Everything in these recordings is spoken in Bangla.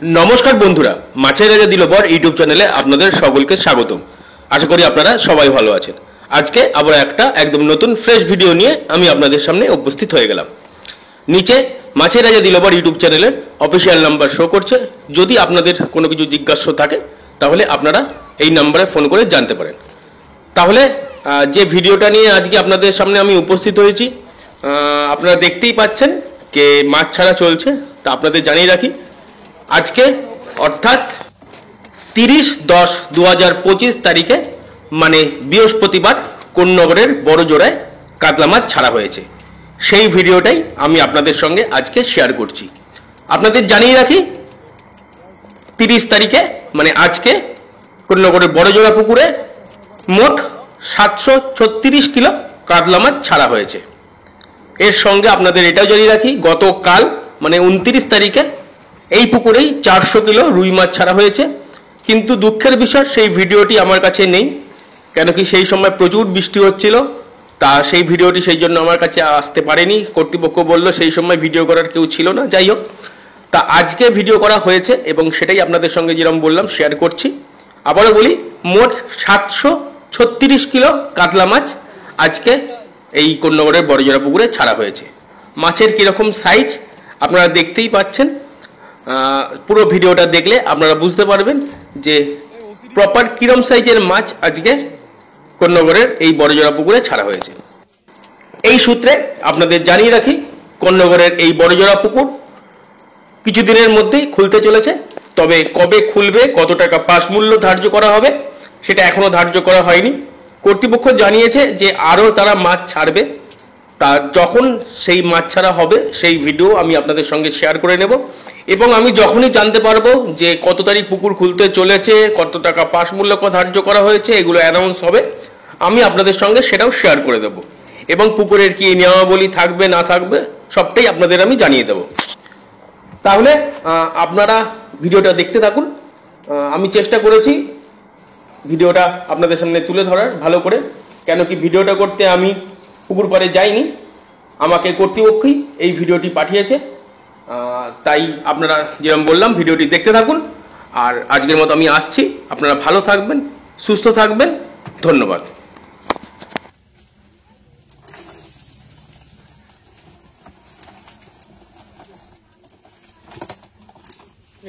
নমস্কার বন্ধুরা, মাছের রাজা দিলবর ইউটিউব চ্যানেলে আপনাদের সকলকে স্বাগতম। আশা করি আপনারা সবাই ভালো আছেন। আজকে আবার একটা একদম নতুন ফ্রেশ ভিডিও নিয়ে আমি আপনাদের সামনে উপস্থিত হয়ে গেলাম। নিচে মাছের রাজা দিলবর ইউটিউব চ্যানেলের অফিসিয়াল নাম্বার শো করছে। যদি আপনাদের কোনো কিছু জিজ্ঞাসা থাকে তাহলে আপনারা এই নাম্বারে ফোন করে জানতে পারেন। তাহলে যে ভিডিওটা নিয়ে আজকে আপনাদের সামনে আমি উপস্থিত হয়েছি, আপনারা দেখতেই পাচ্ছেন যে মাছ ছাড়া চলছে। তা আপনাদের জানিয়ে রাখি, আজকে অর্থাৎ 30/10/2025 তারিখে মানে বৃহস্পতিবার কোন্নগরের বড় জোড়ায় কাতলা মাছ ছাড়া হয়েছে। সেই ভিডিওটাই আমি আপনাদের সঙ্গে আজকে শেয়ার করছি। আপনাদের জানিয়ে রাখি, 30 তারিখে মানে আজকে কোন্নগরের বড় জোড়া পুকুরে মোট 736 কিলো কাতলা মাছ ছাড়া হয়েছে। এর সঙ্গে আপনাদের এটাও জানিয়ে রাখি, গতকাল মানে 29 তারিখে এই পুকুরেই 400 কিলো রুই মাছ ছাড়া হয়েছে। কিন্তু দুঃখের বিষয়, সেই ভিডিওটি আমার কাছে নেই, কেন কি সেই সময় প্রচুর বৃষ্টি হচ্ছিল। তা সেই ভিডিওটি সেই জন্য আমার কাছে আসতে পারেনি। কর্তৃপক্ষ বলল সেই সময় ভিডিও করার কেউ ছিল না। যাই হোক, তা আজকে ভিডিও করা হয়েছে এবং সেটাই আপনাদের সঙ্গে যেরকম বললাম শেয়ার করছি। আবারও বলি, মোট 736 কিলো কাতলা মাছ আজকে এই কোন্নগরের বড়জোড়া পুকুরে ছাড়া হয়েছে। মাছের কীরকম সাইজ আপনারা দেখতেই পাচ্ছেন। পুরো ভিডিওটা দেখলে আপনারা বুঝতে পারবেন যে প্রপার কিরম সাইজের মাছ আজকে কোন্নগরের এই বড়জোড়া পুকুরে ছাড়া হয়েছে। এই সূত্রে আপনাদের জানিয়ে রাখি, কোন্নগরের এই বড়জোড়া পুকুর কিছুদিনের মধ্যেই খুলতে চলেছে। তবে কবে খুলবে, কত টাকা পাস মূল্য ধার্য করা হবে সেটা এখনো ধার্য করা হয়নি। কর্তৃপক্ষ জানিয়েছে যে আরও তারা মাছ ছাড়বে। তা যখন সেই মাছ ছাড়া হবে সেই ভিডিও আমি আপনাদের সঙ্গে শেয়ার করে নেব, এবং আমি যখনই জানতে পারবো যে কত তারিখ পুকুর খুলতে চলেছে, কত টাকা পাস মূল্য ধার্য করা হয়েছে, এগুলো অ্যানাউন্স হবে, আমি আপনাদের সঙ্গে সেটাও শেয়ার করে দেব। এবং পুকুরের কি নিয়মাবলী থাকবে না থাকবে সবটাই আপনাদের আমি জানিয়ে দেব। তাহলে আপনারা ভিডিওটা দেখতে থাকুন। আমি চেষ্টা করেছি ভিডিওটা আপনাদের সামনে তুলে ধরার ভালো করে, কেন কি ভিডিওটা করতে আমি পুকুর পাড়ে যাইনি, আমাকে কর্তৃপক্ষই এই ভিডিওটি পাঠিয়েছে। তাই আপনারা যেরকম বললাম ভিডিওটি দেখতে থাকুন। আর আজকের মতো আমি আসছি। আপনারা ভালো থাকবেন, সুস্থ থাকবেন। ধন্যবাদ।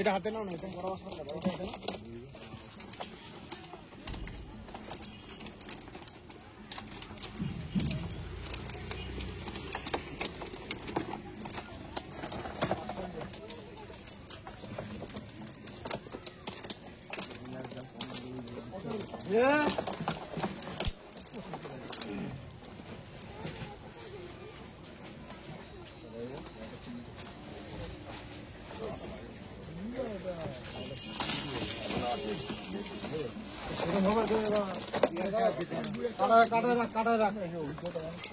এটা হাতে নাও না, এটা বড় মশলা দাও, এটা হাতে নাও।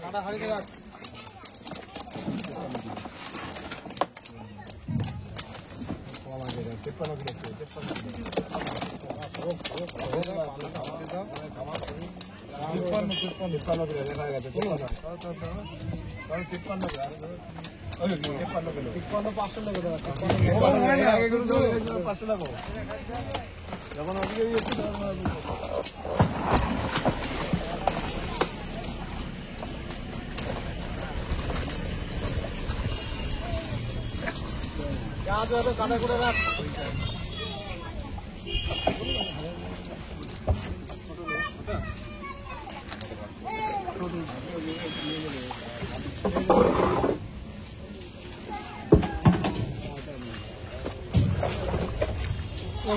কাটা হারিয়ে রাখ। যখন কাটা করে রাখ।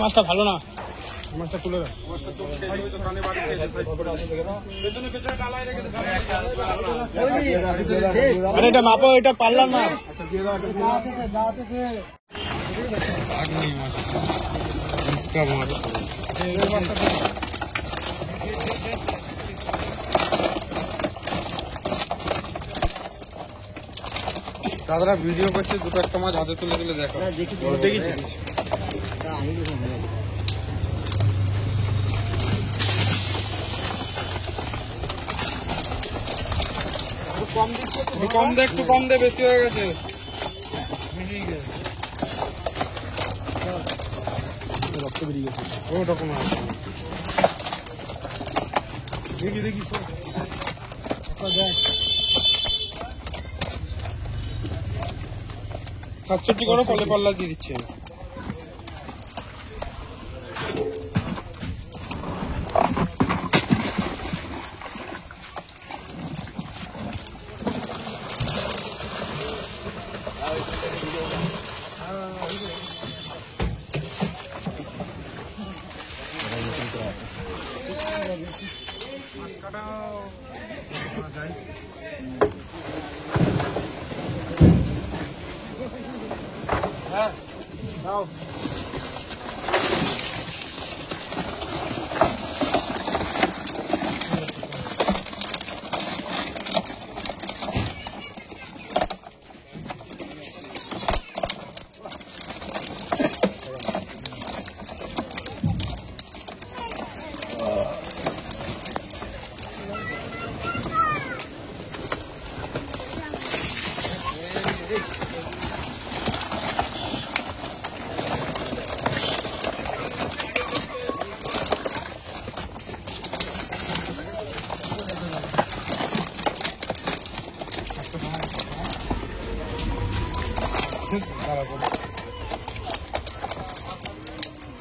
মাছটা ভালো না, মাছটা তুলে রাখ। আরে এটা মাপো, এটা পারলাম না। দাদারা ভিডিও করছে, দুটো একটা মাছ হাতে তুলে তুলে দেখো। দেখেছি কম দে, একটু কম দে, বেশি হয়ে গেছে। ওটা কোনো আছে না। দেখি 67 করো, ফলে পাল্লা দিয়ে দিচ্ছে।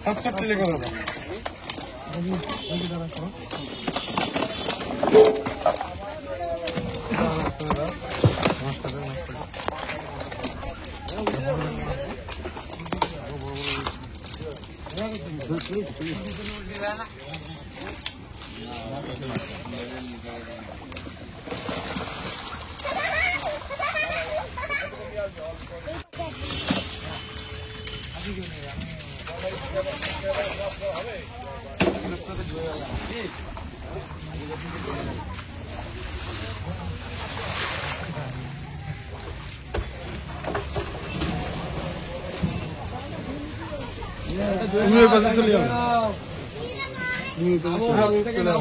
সাতষট্টি লিখে দাদা। তুমি ওই পাশে চলে যাও, তুমি ওই পাশে চলে যাও।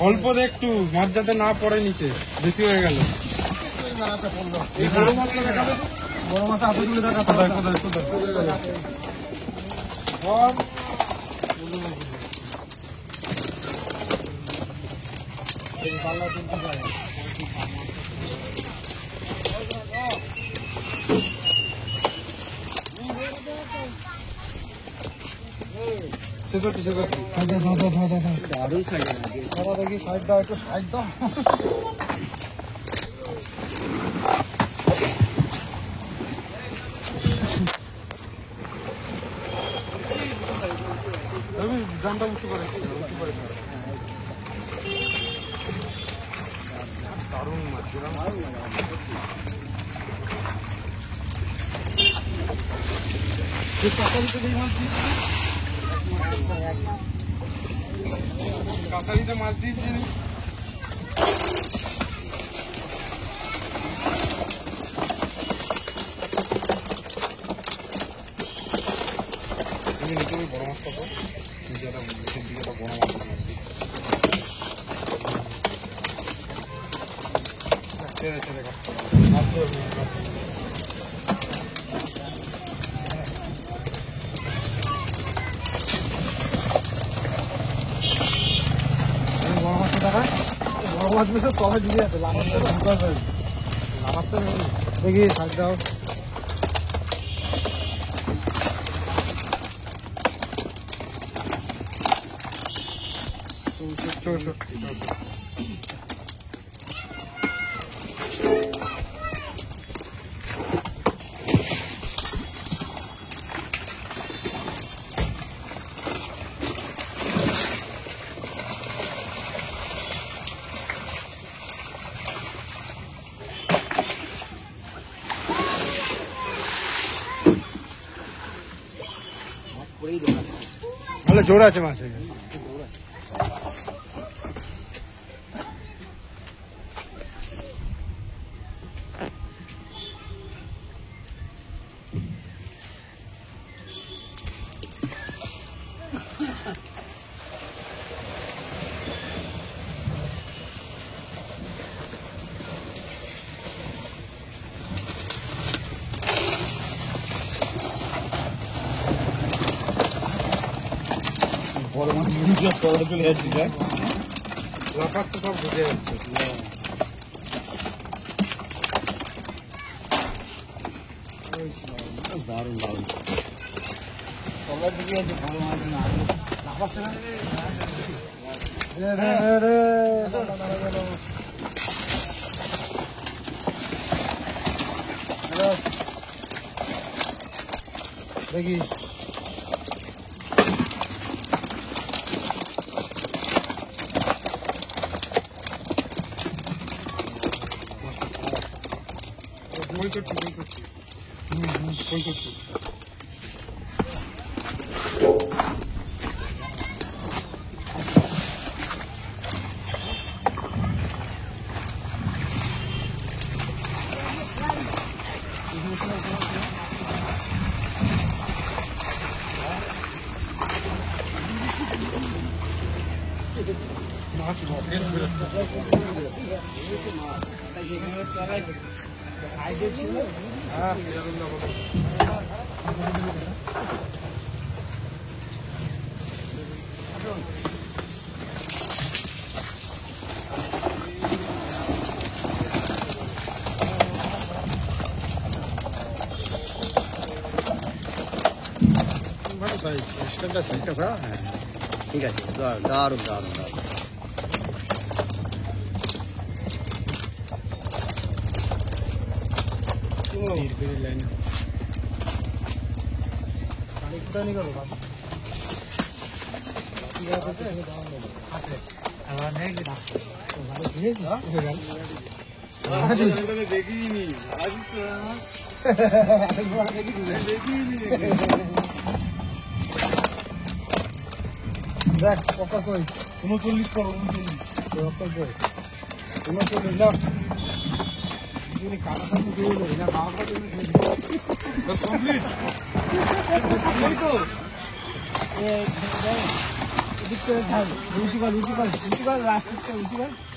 অল্প দে একটু, মাছ যাতে না পড়ে নিচে, বেশি হয়ে গেল। বড় মাছ হাতে তুলে দেখা সাইড দাও, একটু সাইড দাও। গানটা উঁচু করে দারুণ মাছ। কাঁসারিতে মাছ দিয়েছি। বড় মাছ পাবো, নিজেরা নিচের দিকে একটা বড় মাছ ছেড়ে ছেড়ে কাটতে বড় মাছ বেশি তবে দিয়ে আছে। লাফাচ্ছে দেখি সাইড দাও। ভালো জোর আছে মাছ। বড় মাছ নিয়ে পড়া চলে যাচ্ছে দেখ লাফাচ্ছে সব ঢুকে যাচ্ছে দারুণ দারুণ সবার দিকে আছে বড় মাছ না লাফাচ্ছে না দেখি পঁয়ষট্টি মাছ ঠিক আছে দারুণ দারুণ দারুণ দেখিনি দেখ পকা কই 39 পর 39 39 না তুমি কাটা সাথে দিয়ে দেবে না বাবা তুমি বাস কমপ্লিট তো এদিকে ধান রুটি কর রাস্তা উঠি কর